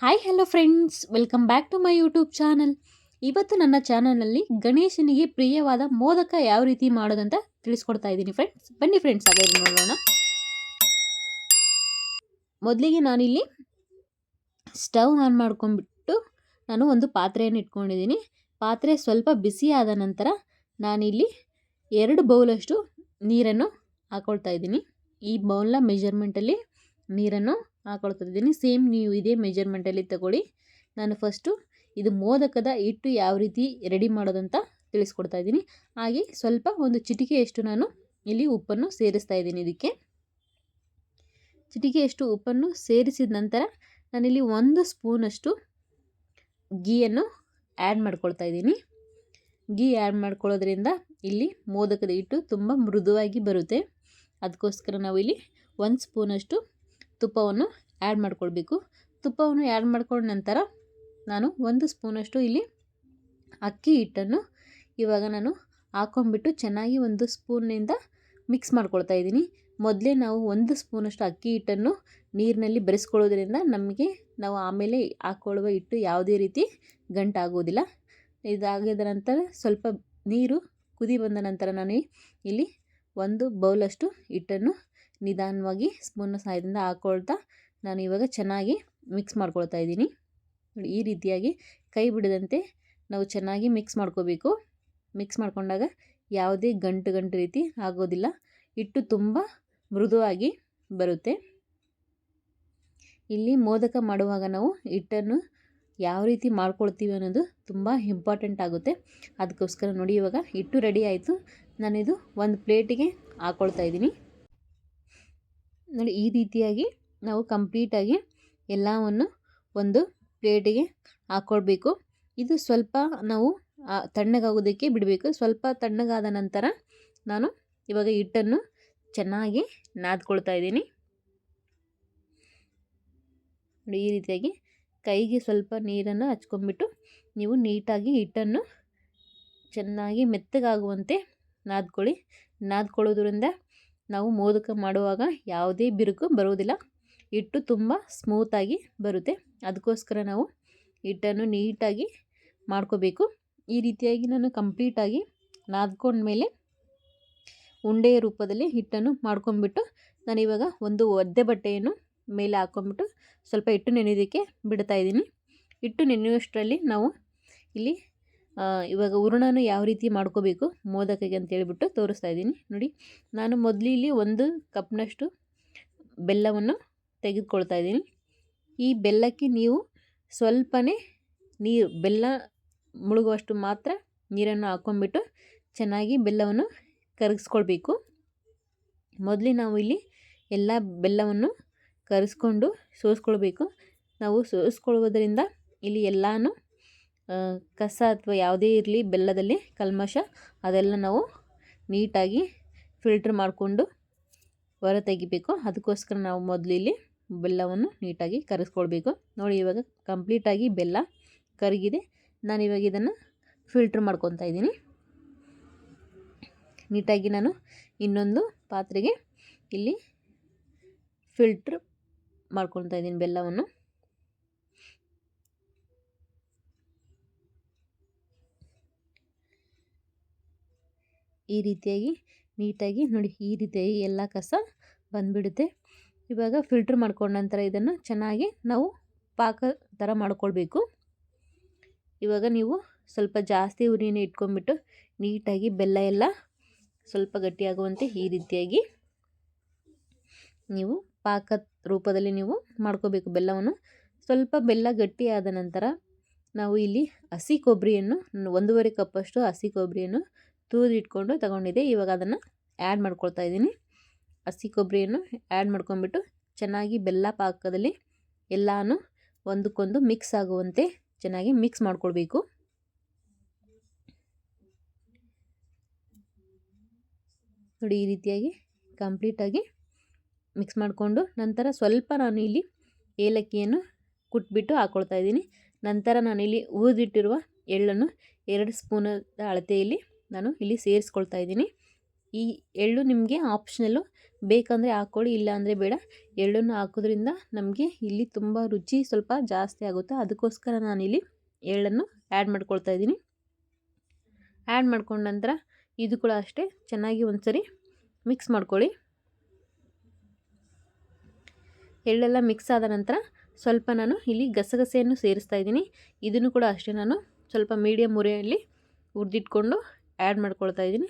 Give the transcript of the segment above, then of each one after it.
Hi hello friends, welcome back to my YouTube channel. ಇವತ್ತು ನನ್ನ ಚಾನಲ್ನಲ್ಲಿ ಗಣೇಶನಿಗೆ ಪ್ರಿಯವಾದ ಮೋದಕ ಯಾವ ರೀತಿ ಮಾಡೋದಂತ ತಿಳಿಸ್ಕೊಡ್ತಾ ಇದ್ದೀನಿ ಫ್ರೆಂಡ್ಸ್. ಬನ್ನಿ ಫ್ರೆಂಡ್ಸ್, ಹಾಗಾದ್ರೆ ನೋಡೋಣ. ಮೊದಲಿಗೆ ನಾನಿಲ್ಲಿ ಸ್ಟವ್ ಆನ್ ಮಾಡ್ಕೊಂಡ್ಬಿಟ್ಟು ನಾನು ಒಂದು ಪಾತ್ರೆಯನ್ನು ಇಟ್ಕೊಂಡಿದ್ದೀನಿ. ಪಾತ್ರೆ ಸ್ವಲ್ಪ ಬಿಸಿ ಆದ ನಂತರ ನಾನಿಲ್ಲಿ 2 ಬೌಲಷ್ಟು ನೀರನ್ನು ಹಾಕೊಳ್ತಾ ಇದ್ದೀನಿ. ಈ ಬೌಲ್ನ ಮೆಜರ್ಮೆಂಟಲ್ಲಿ ನೀರನ್ನು ಹಾಕೊಳ್ತಾ ಇದ್ದೀನಿ. ಸೇಮ್ ನೀವು ಇದೇ ಮೆಜರ್ಮೆಂಟಲ್ಲಿ ತಗೊಳ್ಳಿ. ನಾನು ಫಸ್ಟು ಇದು ಮೋದಕದ ಹಿಟ್ಟು ಯಾವ ರೀತಿ ರೆಡಿ ಮಾಡೋದಂತ ತಿಳಿಸ್ಕೊಡ್ತಾ ಇದ್ದೀನಿ. ಹಾಗೆ ಸ್ವಲ್ಪ ಒಂದು ಚಿಟಿಕೆಯಷ್ಟು ನಾನು ಇಲ್ಲಿ ಉಪ್ಪನ್ನು ಸೇರಿಸ್ತಾ ಇದ್ದೀನಿ. ಇದಕ್ಕೆ ಚಿಟಿಕೆಯಷ್ಟು ಉಪ್ಪನ್ನು ಸೇರಿಸಿದ ನಂತರ ನಾನಿಲ್ಲಿ 1 ಸ್ಪೂನಷ್ಟು ಗೀಯನ್ನು ಆ್ಯಡ್ ಮಾಡ್ಕೊಳ್ತಾ ಇದ್ದೀನಿ. ಗೀ ಆ್ಯಡ್ ಮಾಡ್ಕೊಳ್ಳೋದ್ರಿಂದ ಇಲ್ಲಿ ಮೋದಕದ ಹಿಟ್ಟು ತುಂಬ ಮೃದುವಾಗಿ ಬರುತ್ತೆ. ಅದಕ್ಕೋಸ್ಕರ ನಾವು ಇಲ್ಲಿ 1 ಸ್ಪೂನಷ್ಟು ತುಪ್ಪವನ್ನು ಆ್ಯಡ್ ಮಾಡ್ಕೊಳ್ಬೇಕು. ತುಪ್ಪವನ್ನು ಆ್ಯಡ್ ಮಾಡ್ಕೊಂಡ ನಂತರ ನಾನು 1 ಸ್ಪೂನಷ್ಟು ಇಲ್ಲಿ ಅಕ್ಕಿ ಹಿಟ್ಟನ್ನು ಇವಾಗ ನಾನು ಹಾಕೊಂಡ್ಬಿಟ್ಟು ಚೆನ್ನಾಗಿ 1 ಸ್ಪೂನಿಂದ ಮಿಕ್ಸ್ ಮಾಡ್ಕೊಳ್ತಾ ಇದ್ದೀನಿ. ಮೊದಲೇ ನಾವು 1 ಸ್ಪೂನಷ್ಟು ಅಕ್ಕಿ ಹಿಟ್ಟನ್ನು ನೀರಿನಲ್ಲಿ ಬೆರೆಸ್ಕೊಳ್ಳೋದ್ರಿಂದ ನಾವು ಆಮೇಲೆ ಹಾಕ್ಕೊಳ್ಳುವ ಹಿಟ್ಟು ಯಾವುದೇ ರೀತಿ ಗಂಟಾಗೋದಿಲ್ಲ. ಇದಾಗಿದ ನಂತರ ಸ್ವಲ್ಪ ನೀರು ಕುದಿ ಬಂದ ನಂತರ ನಾನು ಇಲ್ಲಿ 1 ಬೌಲಷ್ಟು ಹಿಟ್ಟನ್ನು ನಿಧಾನವಾಗಿ ಸ್ಪೂನ್ನ ಸಹಾಯದಿಂದ ಹಾಕ್ಕೊಳ್ತಾ ನಾನು ಇವಾಗ ಚೆನ್ನಾಗಿ ಮಿಕ್ಸ್ ಮಾಡ್ಕೊಳ್ತಾ ಇದ್ದೀನಿ. ಈ ರೀತಿಯಾಗಿ ಕೈ ಬಿಡದಂತೆ ನಾವು ಚೆನ್ನಾಗಿ ಮಿಕ್ಸ್ ಮಾಡ್ಕೋಬೇಕು. ಮಿಕ್ಸ್ ಮಾಡ್ಕೊಂಡಾಗ ಯಾವುದೇ ಗಂಟು ರೀತಿ ಆಗೋದಿಲ್ಲ. ಹಿಟ್ಟು ತುಂಬ ಮೃದುವಾಗಿ ಬರುತ್ತೆ. ಇಲ್ಲಿ ಮೋದಕ ಮಾಡುವಾಗ ನಾವು ಹಿಟ್ಟನ್ನು ಯಾವ ರೀತಿ ಮಾಡ್ಕೊಳ್ತೀವಿ ಅನ್ನೋದು ತುಂಬ ಇಂಪಾರ್ಟೆಂಟ್ ಆಗುತ್ತೆ. ಅದಕ್ಕೋಸ್ಕರ ನೋಡಿ, ಇವಾಗ ಹಿಟ್ಟು ರೆಡಿ ಆಯಿತು. ನಾನಿದು ಒಂದು ಪ್ಲೇಟಿಗೆ ಹಾಕ್ಕೊಳ್ತಾ ಇದ್ದೀನಿ. ನೋಡಿ, ಈ ರೀತಿಯಾಗಿ ನಾವು ಕಂಪ್ಲೀಟಾಗಿ ಎಲ್ಲವನ್ನು ಒಂದು ಪ್ಲೇಟಿಗೆ ಹಾಕ್ಕೊಳ್ಬೇಕು. ಇದು ಸ್ವಲ್ಪ ನಾವು ತಣ್ಣಗಾಗೋದಕ್ಕೆ ಬಿಡಬೇಕು. ಸ್ವಲ್ಪ ತಣ್ಣಗಾದ ನಂತರ ನಾನು ಇವಾಗ ಹಿಟ್ಟನ್ನು ಚೆನ್ನಾಗಿ ನಾದ್ಕೊಳ್ತಾ ಇದ್ದೀನಿ. ನೋಡಿ, ಈ ರೀತಿಯಾಗಿ ಕೈಗೆ ಸ್ವಲ್ಪ ನೀರನ್ನು ಹಚ್ಕೊಂಡ್ಬಿಟ್ಟು ನೀವು ನೀಟಾಗಿ ಹಿಟ್ಟನ್ನು ಚೆನ್ನಾಗಿ ಮೆತ್ತಗಾಗುವಂತೆ ನಾದ್ಕೊಳ್ಳಿ. ನಾದ್ಕೊಳ್ಳೋದ್ರಿಂದ ನಾವು ಮೋದಕ ಮಾಡುವಾಗ ಯಾವುದೇ ಬಿರುಕು ಬರುವುದಿಲ್ಲ. ಹಿಟ್ಟು ತುಂಬ ಸ್ಮೂತಾಗಿ ಬರುತ್ತೆ. ಅದಕ್ಕೋಸ್ಕರ ನಾವು ಹಿಟ್ಟನ್ನು ನೀಟಾಗಿ ಮಾಡ್ಕೋಬೇಕು. ಈ ರೀತಿಯಾಗಿ ನಾನು ಕಂಪ್ಲೀಟಾಗಿ ನಾದ್ಕೊಂಡ್ಮೇಲೆ ಉಂಡೆಯ ರೂಪದಲ್ಲಿ ಹಿಟ್ಟನ್ನು ಮಾಡ್ಕೊಂಡ್ಬಿಟ್ಟು ನಾನಿವಾಗ ಒಂದು ಒದ್ದೆ ಬಟ್ಟೆಯನ್ನು ಮೇಲೆ ಹಾಕ್ಕೊಂಡ್ಬಿಟ್ಟು ಸ್ವಲ್ಪ ಹಿಟ್ಟು ನೆನೆಯೋದಕ್ಕೆ ಬಿಡ್ತಾ ಇದ್ದೀನಿ. ಹಿಟ್ಟು ನೆನೆಯುವಷ್ಟರಲ್ಲಿ ನಾವು ಇಲ್ಲಿ ಇವಾಗ ಹೂರಣನ ಯಾವ ರೀತಿ ಮಾಡ್ಕೋಬೇಕು ಮೋದಕಗೆ ಅಂತೇಳಿಬಿಟ್ಟು ತೋರಿಸ್ತಾ ಇದ್ದೀನಿ. ನೋಡಿ, ನಾನು ಮೊದಲಿಲ್ಲಿ 1 ಕಪ್ನಷ್ಟು ಬೆಲ್ಲವನ್ನು ತೆಗೆದುಕೊಳ್ತಾ ಇದ್ದೀನಿ. ಈ ಬೆಲ್ಲಕ್ಕೆ ನೀವು ಸ್ವಲ್ಪನೇ ಬೆಲ್ಲ ಮುಳುಗುವಷ್ಟು ಮಾತ್ರ ನೀರನ್ನು ಹಾಕ್ಕೊಂಡ್ಬಿಟ್ಟು ಚೆನ್ನಾಗಿ ಬೆಲ್ಲವನ್ನು ಕರಗಿಸ್ಕೊಳ್ಬೇಕು. ಮೊದಲೇ ನಾವು ಇಲ್ಲಿ ಎಲ್ಲ ಬೆಲ್ಲವನ್ನು ಕರಗಿಸ್ಕೊಂಡು ಸೋಸ್ಕೊಳ್ಬೇಕು. ನಾವು ಸೋಸ್ಕೊಳ್ಳೋದ್ರಿಂದ ಇಲ್ಲಿ ಎಲ್ಲನೂ ಕಸ ಅಥವಾ ಯಾವುದೇ ಇರಲಿ ಬೆಲ್ಲದಲ್ಲಿ ಕಲ್ಮಶ ಅದೆಲ್ಲ ನಾವು ನೀಟಾಗಿ ಫಿಲ್ಟ್ರ್ ಮಾಡಿಕೊಂಡು ಹೊರ ತೆಗಿಬೇಕು. ಅದಕ್ಕೋಸ್ಕರ ನಾವು ಮೊದಲು ಇಲ್ಲಿ ಬೆಲ್ಲವನ್ನು ನೀಟಾಗಿ ಕರಗಿಸ್ಕೊಳ್ಬೇಕು. ನೋಡಿ, ಇವಾಗ ಕಂಪ್ಲೀಟಾಗಿ ಬೆಲ್ಲ ಕರಗಿದೆ. ನಾನಿವಾಗ ಇದನ್ನು ಫಿಲ್ಟ್ರ್ ಮಾಡ್ಕೊತಾ ಇದ್ದೀನಿ. ನೀಟಾಗಿ ನಾನು ಇನ್ನೊಂದು ಪಾತ್ರೆಗೆ ಇಲ್ಲಿ ಫಿಲ್ಟ್ರ್ ಮಾಡ್ಕೊತಾ ಇದ್ದೀನಿ ಬೆಲ್ಲವನ್ನು. ಈ ರೀತಿಯಾಗಿ ನೀಟಾಗಿ ನೋಡಿ, ಈ ರೀತಿಯಾಗಿ ಎಲ್ಲ ಕಸ ಬಂದುಬಿಡುತ್ತೆ. ಇವಾಗ ಫಿಲ್ಟ್ರ್ ಮಾಡ್ಕೊಂಡ ನಂತರ ಇದನ್ನು ಚೆನ್ನಾಗಿ ನಾವು ಪಾಕ ಥರ ಮಾಡ್ಕೊಳ್ಬೇಕು. ಇವಾಗ ನೀವು ಸ್ವಲ್ಪ ಜಾಸ್ತಿ ಉರಿನ ಇಟ್ಕೊಂಡ್ಬಿಟ್ಟು ನೀಟಾಗಿ ಬೆಲ್ಲ ಎಲ್ಲ ಸ್ವಲ್ಪ ಗಟ್ಟಿಯಾಗುವಂತೆ ಈ ರೀತಿಯಾಗಿ ನೀವು ಪಾಕ ರೂಪದಲ್ಲಿ ನೀವು ಮಾಡ್ಕೋಬೇಕು ಬೆಲ್ಲವನ್ನು. ಸ್ವಲ್ಪ ಬೆಲ್ಲ ಗಟ್ಟಿಯಾದ ನಂತರ ನಾವು ಇಲ್ಲಿ ಹಸಿ ಕೊಬ್ಬರಿಯನ್ನು 1.5 ಕಪ್ಪಷ್ಟು ಹಸಿ ಕೊಬ್ಬರಿಯನ್ನು ತುರಿದಿಟ್ಕೊಂಡು ತಗೊಂಡಿದ್ದೆ. ಇವಾಗ ಅದನ್ನು ಆ್ಯಡ್ ಮಾಡ್ಕೊಳ್ತಾ ಇದ್ದೀನಿ. ಹಸಿ ಕೊಬ್ಬರಿಯನ್ನು ಆ್ಯಡ್ ಮಾಡ್ಕೊಂಡ್ಬಿಟ್ಟು ಚೆನ್ನಾಗಿ ಬೆಲ್ಲ ಪಾಕದಲ್ಲಿ ಎಲ್ಲನೂ ಒಂದಕ್ಕೊಂದು ಮಿಕ್ಸ್ ಆಗುವಂತೆ ಚೆನ್ನಾಗಿ ಮಿಕ್ಸ್ ಮಾಡ್ಕೊಳ್ಬೇಕು. ನೋಡಿ, ಈ ರೀತಿಯಾಗಿ ಕಂಪ್ಲೀಟಾಗಿ ಮಿಕ್ಸ್ ಮಾಡಿಕೊಂಡು ನಂತರ ಸ್ವಲ್ಪ ನಾನು ಇಲ್ಲಿ ಏಲಕ್ಕಿಯನ್ನು ಕುಟ್ಬಿಟ್ಟು ಹಾಕ್ಕೊಳ್ತಾ ಇದ್ದೀನಿ. ನಂತರ ನಾನಿಲ್ಲಿ ಹುರಿದಿಟ್ಟಿರುವ ಎಳ್ಳನ್ನು 2 ಸ್ಪೂನ್ ಅಳತೆಯಲ್ಲಿ ನಾನು ಇಲ್ಲಿ ಸೇರಿಸ್ಕೊಳ್ತಾ ಇದ್ದೀನಿ. ಈ ಎಳ್ಳು ನಿಮಗೆ ಆಪ್ಷನಲ್ಲು, ಬೇಕಂದರೆ ಹಾಕ್ಕೊಳ್ಳಿ, ಇಲ್ಲ ಅಂದರೆ ಬೇಡ. ಎಳ್ಳನ್ನು ಹಾಕೋದ್ರಿಂದ ನಮಗೆ ಇಲ್ಲಿ ತುಂಬ ರುಚಿ ಸ್ವಲ್ಪ ಜಾಸ್ತಿ ಆಗುತ್ತೆ. ಅದಕ್ಕೋಸ್ಕರ ನಾನಿಲ್ಲಿ ಎಳ್ಳನ್ನು ಆ್ಯಡ್ ಮಾಡ್ಕೊಳ್ತಾ ಇದ್ದೀನಿ. ಆ್ಯಡ್ ಮಾಡ್ಕೊಂಡ ನಂತರ ಇದು ಕೂಡ ಅಷ್ಟೇ ಚೆನ್ನಾಗಿ ಒಂದು ಸರಿ ಮಿಕ್ಸ್ ಮಾಡ್ಕೊಳ್ಳಿ. ಎಳ್ಳೆಲ್ಲ ಮಿಕ್ಸ್ ಆದ ನಂತರ ಸ್ವಲ್ಪ ನಾನು ಇಲ್ಲಿ ಗಸಗಸೆಯನ್ನು ಸೇರಿಸ್ತಾ ಇದ್ದೀನಿ. ಇದನ್ನು ಕೂಡ ಅಷ್ಟೇ ನಾನು ಸ್ವಲ್ಪ ಮೀಡಿಯಮ್ ಉರಿಯಲ್ಲಿ ಹುರಿದಿಟ್ಕೊಂಡು ಆ್ಯಡ್ ಮಾಡ್ಕೊಳ್ತಾ ಇದ್ದೀನಿ.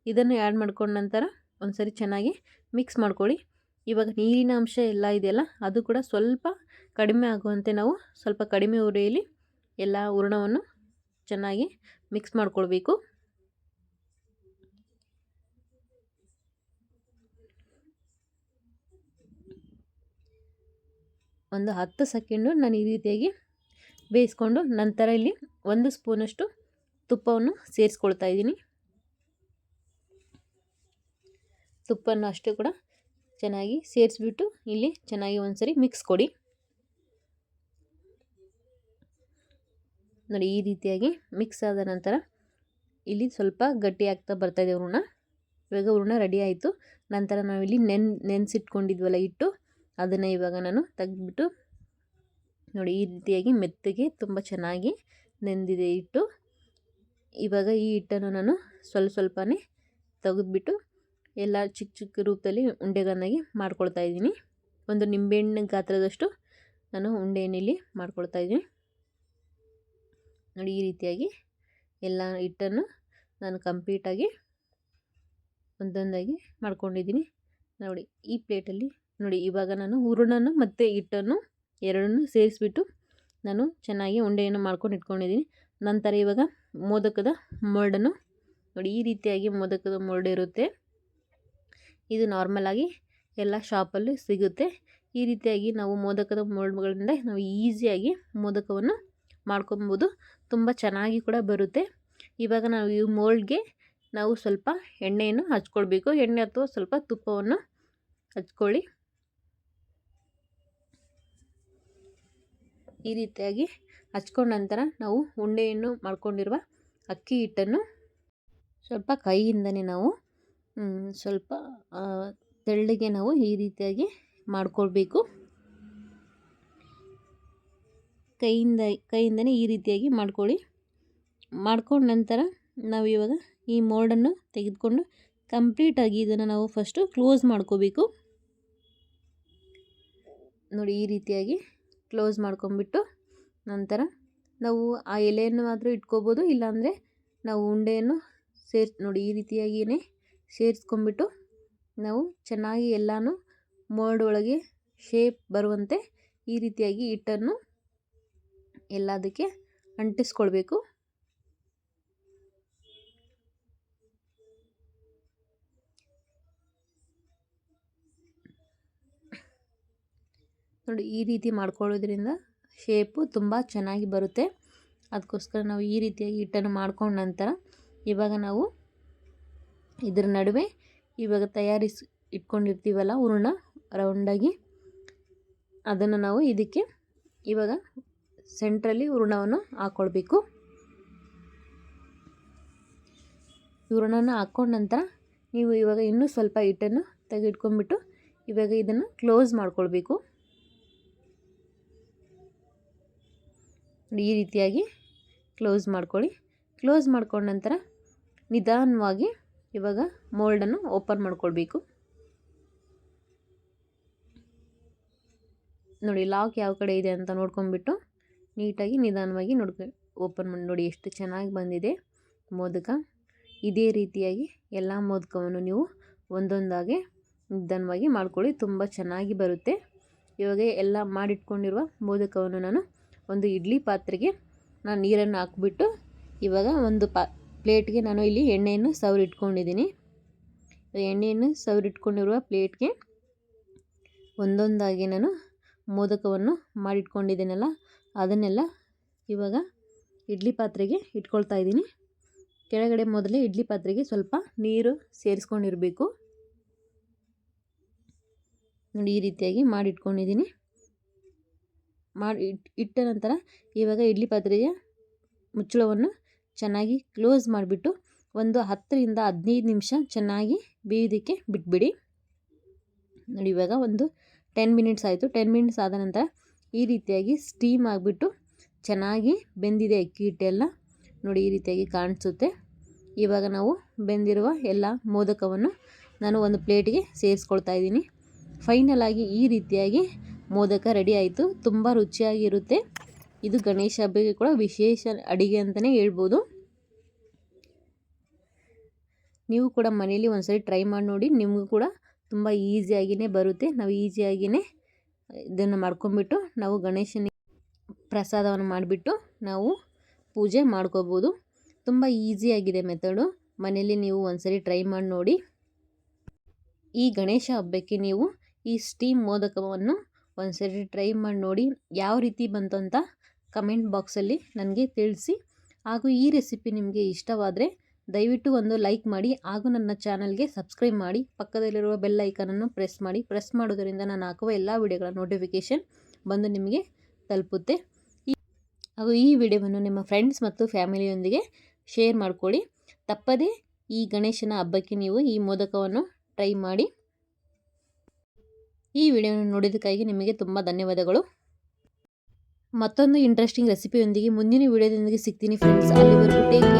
ಇದನ್ನು ಆ್ಯಡ್ ಮಾಡ್ಕೊಂಡ ನಂತರ ಒಂದು ಸರಿ ಚೆನ್ನಾಗಿ ಮಿಕ್ಸ್ ಮಾಡ್ಕೊಳ್ಳಿ. ಇವಾಗ ನೀರಿನ ಅಂಶ ಎಲ್ಲ ಇದೆಯಲ್ಲ, ಅದು ಕೂಡ ಸ್ವಲ್ಪ ಕಡಿಮೆ ಆಗುವಂತೆ ನಾವು ಸ್ವಲ್ಪ ಕಡಿಮೆ ಉರಿಯಲ್ಲಿ ಎಲ್ಲ ಹೂರಣವನ್ನು ಚೆನ್ನಾಗಿ ಮಿಕ್ಸ್ ಮಾಡ್ಕೊಳ್ಬೇಕು. ಒಂದು 10 ಸೆಕೆಂಡು ನಾನು ಈ ರೀತಿಯಾಗಿ ಬೇಯಿಸ್ಕೊಂಡು ನಂತರ ಇಲ್ಲಿ 1 ಸ್ಪೂನಷ್ಟು ತುಪ್ಪವನ್ನು ಸೇರಿಸ್ಕೊಳ್ತಾ ಇದ್ದೀನಿ. ತುಪ್ಪವನ್ನು ಅಷ್ಟೇ ಕೂಡ ಚೆನ್ನಾಗಿ ಸೇರಿಸ್ಬಿಟ್ಟು ಇಲ್ಲಿ ಚೆನ್ನಾಗಿ ಒಂದು ಸರಿ ಮಿಕ್ಸ್ ಕೊಡಿ. ನೋಡಿ ಈ ರೀತಿಯಾಗಿ ಮಿಕ್ಸ್ ಆದ ನಂತರ ಇಲ್ಲಿ ಸ್ವಲ್ಪ ಗಟ್ಟಿ ಆಗ್ತಾ ಬರ್ತಾಯಿದೆ ಹೂರಣ. ಇವಾಗ ಹೂರಣ ರೆಡಿ ಆಯಿತು. ನಂತರ ನಾವಿಲ್ಲಿ ನೆನೆಸಿಟ್ಕೊಂಡಿದ್ವಲ್ಲ ಹಿಟ್ಟು, ಅದನ್ನು ಇವಾಗ ನಾನು ತೆಗೆದ್ಬಿಟ್ಟು ನೋಡಿ ಈ ರೀತಿಯಾಗಿ ಮೆತ್ತಗೆ ತುಂಬ ಚೆನ್ನಾಗಿ ನೆಂದಿದೆ ಹಿಟ್ಟು. ಇವಾಗ ಈ ಹಿಟ್ಟನ್ನು ನಾನು ಸ್ವಲ್ಪನೇ ತೆಗೆದ್ಬಿಟ್ಟು ಎಲ್ಲ ಚಿಕ್ಕ ಚಿಕ್ಕ ರೂಪದಲ್ಲಿ ಉಂಡೆಗಳನ್ನಾಗಿ ಮಾಡ್ಕೊಳ್ತಾ ಇದ್ದೀನಿ. ಒಂದು ನಿಂಬೆಹಣ್ಣು ಗಾತ್ರದಷ್ಟು ನಾನು ಉಂಡೆಯಲ್ಲಿ ಮಾಡ್ಕೊಳ್ತಾ ಇದ್ದೀನಿ. ನೋಡಿ ಈ ರೀತಿಯಾಗಿ ಎಲ್ಲ ಹಿಟ್ಟನ್ನು ನಾನು ಕಂಪ್ಲೀಟಾಗಿ ಒಂದೊಂದಾಗಿ ಮಾಡ್ಕೊಂಡಿದ್ದೀನಿ. ನೋಡಿ ಈ ಪ್ಲೇಟಲ್ಲಿ ನೋಡಿ ಇವಾಗ ನಾನು ಹೂರಣನ ಮತ್ತು ಹಿಟ್ಟನ್ನು ಎರಡನ್ನೂ ಸೇರಿಸ್ಬಿಟ್ಟು ನಾನು ಚೆನ್ನಾಗಿ ಉಂಡೆಯನ್ನು ಮಾಡ್ಕೊಂಡು ಇಟ್ಕೊಂಡಿದ್ದೀನಿ. ನಂತರ ಇವಾಗ ಮೋದಕದ ಮೋಲ್ಡನ್ನು ನೋಡಿ ಈ ರೀತಿಯಾಗಿ ಮೋದಕದ ಮೋಲ್ಡ್ ಇರುತ್ತೆ. ಇದು ನಾರ್ಮಲಾಗಿ ಎಲ್ಲ ಶಾಪಲ್ಲಿ ಸಿಗುತ್ತೆ. ಈ ರೀತಿಯಾಗಿ ನಾವು ಮೋದಕದ ಮೋಲ್ಡ್ಗಳಿಂದ ನಾವು ಈಸಿಯಾಗಿ ಮೋದಕವನ್ನು ಮಾಡ್ಕೊಬೋದು. ತುಂಬ ಚೆನ್ನಾಗಿ ಕೂಡ ಬರುತ್ತೆ. ಇವಾಗ ನಾವು ಈ ಮೋಲ್ಡ್ಗೆ ನಾವು ಸ್ವಲ್ಪ ಎಣ್ಣೆಯನ್ನು ಹಚ್ಕೊಳ್ಬೇಕು. ಎಣ್ಣೆ ಅಥವಾ ಸ್ವಲ್ಪ ತುಪ್ಪವನ್ನು ಹಚ್ಕೊಳ್ಳಿ. ಈ ರೀತಿಯಾಗಿ ಹಚ್ಕೊಂಡ ನಂತರ ನಾವು ಉಂಡೆಯನ್ನು ಮಾಡ್ಕೊಂಡಿರುವ ಅಕ್ಕಿ ಹಿಟ್ಟನ್ನು ಸ್ವಲ್ಪ ಕೈಯಿಂದನೇ ನಾವು ಸ್ವಲ್ಪ ತೆಳ್ಳಗೆ ನಾವು ಈ ರೀತಿಯಾಗಿ ಮಾಡ್ಕೊಳ್ಬೇಕು. ಕೈಯಿಂದನೇ ಈ ರೀತಿಯಾಗಿ ಮಾಡ್ಕೊಳ್ಳಿ. ಮಾಡ್ಕೊಂಡ ನಂತರ ನಾವು ಇವಾಗ ಈ ಮೋಲ್ಡನ್ನು ತೆಗೆದುಕೊಂಡು ಕಂಪ್ಲೀಟಾಗಿ ಇದನ್ನು ನಾವು ಫಸ್ಟು ಕ್ಲೋಸ್ ಮಾಡ್ಕೋಬೇಕು. ನೋಡಿ ಈ ರೀತಿಯಾಗಿ ಕ್ಲೋಸ್ ಮಾಡ್ಕೊಂಬಿಟ್ಟು ನಂತರ ನಾವು ಆ ಎಲೆಯನ್ನು ಮಾತ್ರ ಇಟ್ಕೋಬೋದು, ಇಲ್ಲಾಂದರೆ ನಾವು ಉಂಡೆಯನ್ನು ನೋಡಿ ಈ ರೀತಿಯಾಗಿಯೇ ಸೇರಿಸ್ಕೊಂಬಿಟ್ಟು ನಾವು ಚೆನ್ನಾಗಿ ಎಲ್ಲನೂ ಮೋಲ್ಡ್ ಒಳಗೆ ಶೇಪ್ ಬರುವಂತೆ ಈ ರೀತಿಯಾಗಿ ಹಿಟ್ಟನ್ನು ಎಲ್ಲದಕ್ಕೆ ಅಂಟಿಸ್ಕೊಳ್ಬೇಕು. ನೋಡಿ ಈ ರೀತಿ ಮಾಡ್ಕೊಳ್ಳೋದ್ರಿಂದ ಶೇಪು ತುಂಬ ಚೆನ್ನಾಗಿ ಬರುತ್ತೆ. ಅದಕ್ಕೋಸ್ಕರ ನಾವು ಈ ರೀತಿಯಾಗಿ ಹಿಟ್ಟನ್ನು ಮಾಡ್ಕೊಂಡ ನಂತರ ಇವಾಗ ನಾವು ಇದರ ನಡುವೆ ಇವಾಗ ತಯಾರಿಸಿ ಇಟ್ಕೊಂಡಿರ್ತೀವಲ್ಲ ಹೂರಣ ರೌಂಡಾಗಿ, ಅದನ್ನು ನಾವು ಇದಕ್ಕೆ ಇವಾಗ ಸೆಂಟ್ರಲ್ಲಿ ಹೂರಣವನ್ನು ಹಾಕ್ಕೊಳ್ಬೇಕು. ಹೂರಣನ ಹಾಕ್ಕೊಂಡ ನಂತರ ನೀವು ಇವಾಗ ಇನ್ನೂ ಸ್ವಲ್ಪ ಹಿಟ್ಟನ್ನು ತೆಗೆದಿಟ್ಕೊಂಡ್ಬಿಟ್ಟು ಇವಾಗ ಇದನ್ನು ಕ್ಲೋಸ್ ಮಾಡ್ಕೊಳ್ಬೇಕು. ಈ ರೀತಿಯಾಗಿ ಕ್ಲೋಸ್ ಮಾಡ್ಕೊಳ್ಳಿ. ಕ್ಲೋಸ್ ಮಾಡ್ಕೊಂಡ ನಂತರ ನಿಧಾನವಾಗಿ ಇವಾಗ ಮೋಲ್ಡನ್ನು ಓಪನ್ ಮಾಡ್ಕೊಳ್ಬೇಕು. ನೋಡಿ ಲಾಕ್ ಯಾವ ಕಡೆ ಇದೆ ಅಂತ ನೋಡ್ಕೊಂಡ್ಬಿಟ್ಟು ನೀಟಾಗಿ ನಿಧಾನವಾಗಿ ಓಪನ್ ಮಾಡಿ ನೋಡಿ ಎಷ್ಟು ಚೆನ್ನಾಗಿ ಬಂದಿದೆ ಮೋದಕ. ಇದೇ ರೀತಿಯಾಗಿ ಎಲ್ಲ ಮೋದಕವನ್ನು ನೀವು ಒಂದೊಂದಾಗಿ ನಿಧಾನವಾಗಿ ಮಾಡ್ಕೊಳ್ಳಿ, ತುಂಬ ಚೆನ್ನಾಗಿ ಬರುತ್ತೆ. ಇವಾಗ ಎಲ್ಲ ಮಾಡಿಟ್ಕೊಂಡಿರುವ ಮೋದಕವನ್ನು ನಾನು ಒಂದು ಇಡ್ಲಿ ಪಾತ್ರೆಗೆ ನಾನು ನೀರನ್ನು ಹಾಕ್ಬಿಟ್ಟು ಇವಾಗ ಒಂದು ಪ್ಲೇಟ್ಗೆ ನಾನು ಇಲ್ಲಿ ಎಣ್ಣೆಯನ್ನು ಸವರಿಟ್ಕೊಂಡಿದ್ದೀನಿ. ಎಣ್ಣೆಯನ್ನು ಸವರಿಟ್ಕೊಂಡಿರುವ ಪ್ಲೇಟ್ಗೆ ಒಂದೊಂದಾಗಿ ನಾನು ಮೋದಕವನ್ನು ಮಾಡಿಟ್ಕೊಂಡಿದ್ದೀನಲ್ಲ ಅದನ್ನೆಲ್ಲ ಇವಾಗ ಇಡ್ಲಿ ಪಾತ್ರೆಗೆ ಇಟ್ಕೊಳ್ತಾ ಇದ್ದೀನಿ. ಕೆಳಗಡೆ ಮೊದಲೇ ಇಡ್ಲಿ ಪಾತ್ರೆಗೆ ಸ್ವಲ್ಪ ನೀರು ಸೇರಿಸ್ಕೊಂಡಿರಬೇಕು. ನೋಡಿ ಈ ರೀತಿಯಾಗಿ ಮಾಡಿಟ್ಕೊಂಡಿದ್ದೀನಿ. ಇಟ್ಟ ನಂತರ ಇವಾಗ ಇಡ್ಲಿ ಪಾತ್ರೆಯ ಮುಚ್ಚಳವನ್ನು ಚೆನ್ನಾಗಿ ಕ್ಲೋಸ್ ಮಾಡಿಬಿಟ್ಟು ಒಂದು 10ರಿಂದ 15 ನಿಮಿಷ ಚೆನ್ನಾಗಿ ಬೇಯೋದಕ್ಕೆ ಬಿಟ್ಬಿಡಿ. ನೋಡಿ ಇವಾಗ ಒಂದು 10 ಮಿನಿಟ್ಸ್ ಆಯಿತು. 10 ಮಿನಿಟ್ಸ್ ಆದ ನಂತರ ಈ ರೀತಿಯಾಗಿ ಸ್ಟೀಮ್ ಆಗಿಬಿಟ್ಟು ಚೆನ್ನಾಗಿ ಬೆಂದಿದೆ ಅಕ್ಕಿ ಹಿಟ್ಟೆಲ್ಲ. ನೋಡಿ ಈ ರೀತಿಯಾಗಿ ಕಾಣಿಸುತ್ತೆ. ಇವಾಗ ನಾವು ಬೆಂದಿರುವ ಎಲ್ಲ ಮೋದಕವನ್ನು ನಾನು ಒಂದು ಪ್ಲೇಟಿಗೆ ಸೇರಿಸ್ಕೊಳ್ತಾ ಇದ್ದೀನಿ. ಫೈನಲ್ ಆಗಿ ಈ ರೀತಿಯಾಗಿ ಮೋದಕ ರೆಡಿ ಆಯಿತು. ತುಂಬ ರುಚಿಯಾಗಿರುತ್ತೆ. ಇದು ಗಣೇಶ ಹಬ್ಬಕ್ಕೆ ಕೂಡ ವಿಶೇಷ ಅಡುಗೆ ಅಂತಲೇ ಹೇಳ್ಬೋದು. ನೀವು ಕೂಡ ಮನೇಲಿ ಒಂದ್ಸರಿ ಟ್ರೈ ಮಾಡಿ ನೋಡಿ. ನಿಮಗೂ ಕೂಡ ತುಂಬ ಈಸಿಯಾಗಿಯೇ ಬರುತ್ತೆ. ನಾವು ಈಸಿಯಾಗಿಯೇ ಇದನ್ನು ಮಾಡ್ಕೊಂಬಿಟ್ಟು ನಾವು ಗಣೇಶನಿಗೆ ಪ್ರಸಾದವನ್ನು ಮಾಡಿಬಿಟ್ಟು ನಾವು ಪೂಜೆ ಮಾಡ್ಕೋಬೋದು. ತುಂಬ ಈಸಿಯಾಗಿದೆ ಮೆಥಡು. ಮನೇಲಿ ನೀವು ಒಂದ್ಸರಿ ಟ್ರೈ ಮಾಡಿ ನೋಡಿ. ಈ ಗಣೇಶ ಹಬ್ಬಕ್ಕೆ ನೀವು ಈ ಸ್ಟೀಮ್ ಮೋದಕವನ್ನು ಒಂದ್ಸರಿ ಟ್ರೈ ಮಾಡಿ ನೋಡಿ. ಯಾವ ರೀತಿ ಬಂತು ಅಂತ ಕಮೆಂಟ್ ಬಾಕ್ಸಲ್ಲಿ ನನಗೆ ತಿಳಿಸಿ. ಹಾಗೂ ಈ ರೆಸಿಪಿ ನಿಮಗೆ ಇಷ್ಟವಾದರೆ ದಯವಿಟ್ಟು ಒಂದು ಲೈಕ್ ಮಾಡಿ ಹಾಗೂ ನನ್ನ ಚಾನಲ್ಗೆ ಸಬ್ಸ್ಕ್ರೈಬ್ ಮಾಡಿ. ಪಕ್ಕದಲ್ಲಿರುವ ಬೆಲ್ ಐಕನನ್ನು ಪ್ರೆಸ್ ಮಾಡಿ. ಪ್ರೆಸ್ ಮಾಡೋದರಿಂದ ನಾನು ಹಾಕುವ ಎಲ್ಲ ವಿಡಿಯೋಗಳ ನೋಟಿಫಿಕೇಷನ್ ಬಂದು ನಿಮಗೆ ತಲುಪುತ್ತೆ. ಹಾಗೂ ಈ ವಿಡಿಯೋವನ್ನು ನಿಮ್ಮ ಫ್ರೆಂಡ್ಸ್ ಮತ್ತು ಫ್ಯಾಮಿಲಿಯೊಂದಿಗೆ ಶೇರ್ ಮಾಡಿಕೊಳ್ಳಿ. ತಪ್ಪದೇ ಈ ಗಣೇಶನ ಹಬ್ಬಕ್ಕೆ ನೀವು ಈ ಮೋದಕವನ್ನು ಟ್ರೈ ಮಾಡಿ. ಈ ವಿಡಿಯೋವನ್ನು ನೋಡಿದ್ದಕ್ಕಾಗಿ ನಿಮಗೆ ತುಂಬ ಧನ್ಯವಾದಗಳು. ಮತ್ತೊಂದು ಇಂಟ್ರೆಸ್ಟಿಂಗ್ ರೆಸಿಪಿಯೊಂದಿಗೆ ಮುಂದಿನ ವಿಡಿಯೋದೊಂದಿಗೆ ಸಿಗ್ತೀನಿ ಫ್ರೆಂಡ್ಸ್. ಅಲ್ಲಿವರೆಗೂ ಟೇಕ್